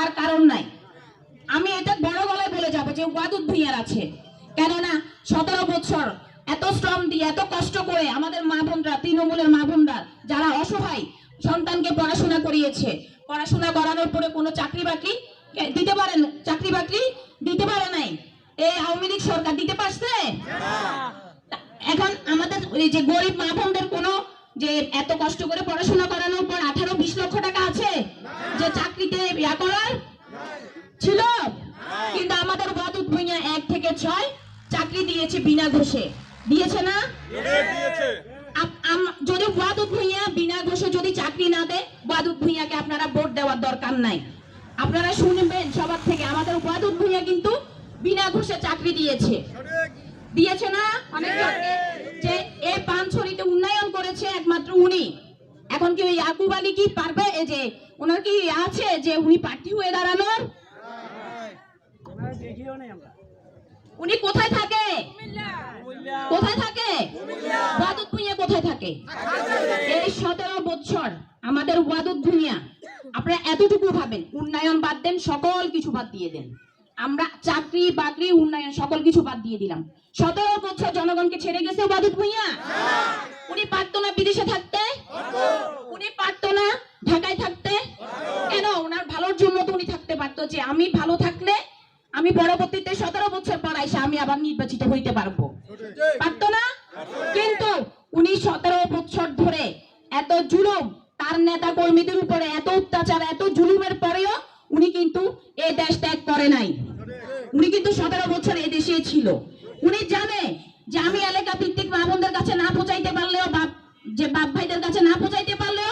হওয়ার কারণ নাই। আমি এটা বড় গলায় বলে যাবো যে ওয়াদুদ ভূঁইয়ার আছে, কেননা 17 বছর এত শ্রম দিয়ে এত কষ্ট করে আমাদের মা বোনরা, তৃণমূলের মা বোনরা যারা অসহায় সন্তানকে পড়াশোনা করিয়েছে, পড়াশোনা করানোর পরে কোনো চাকরি বাকরি দিতে পারেন, চাকরি বাকরি দিতে পারে নাই। এই আওয়ামী লীগ সরকার দিতে পারছে? এখন আমাদের যে গরিব মা বোনদের কোনো যে এত কষ্ট করে পড়াশোনা করানোর পর 18-20 লক্ষ টাকা আছে যে চাকরিতে ইয়া করার ছিল? কিন্তু আমাদের ওয়াদুদ ভূঁইয়া 1 থেকে 6 চাকরি দিয়েছে বিনা ঘুষে, দিয়েছে না? যদি ওয়াদুদ ভূঁইয়া বিনা ঘুষে যদি চাকরি না দেয়, ওয়াদুদ ভূঁইয়াকে আপনারা ভোট দেওয়ার দরকার নাই। আপনারা শুনবেন সবার থেকে, আমাদের ওয়াদুদ ভূঁইয়া কিন্তু বিনা ঘুষে চাকরি দিয়েছে, দিয়েছে না? অনেকজনকে যে এই পানছড়িতে উন্নয়ন করেছে একমাত্র উনি। এখন কি ওই ইয়াকুব আলী কি পারবে? এই যে ওনার কি আছে যে উনি প্রার্থী হয়ে দাঁড়ানোর? উনি কোথায় থাকে? কোথায় থাকে? ওয়াদুদ ভূঁইয়া কোথায় থাকে? এই 17 বছর আমাদের ওয়াদুদ ভূঁইয়া, আপনারা এতটুকু ভাবেন, উন্নয়ন বাদ দেন, সকল কিছু বাদ দিয়ে দেন, আমরা চাকরি বাকরি উন্নয়ন সকল কিছু বাদ দিয়ে দিলাম। 17 বছর জনগণকে ছেড়ে গেছে ওয়াদুদ ভূঁইয়া। উনি পারতো না বিদেশে থাকতে? উনি পারতো না ঢাকায় থাকতে? কেন? ওনার ভালোর জন্য তো উনি থাকতে পারতো, যে আমি ভালো থাকলে আমি পরবর্তীতে 17 বছর পর এসে আমি আবার নির্বাচিত হইতে পারবো, পারতো না? কিন্তু উনি 17 বছর ধরে এত জুলুম, তার নেতা কর্মীদের উপরে এত অত্যাচার, এত জুলুমের পরেও উনি কিন্তু এই দেশ ত্যাগ করে নাই। উনি কিন্তু 17 বছর এই দেশে ছিল। উনি জানে যে আমি এলাকা ভিত্তিক মা বোনদের কাছে না পৌঁছাইতে পারলেও, যে বাপ ভাইদের কাছে না পৌঁছাইতে পারলেও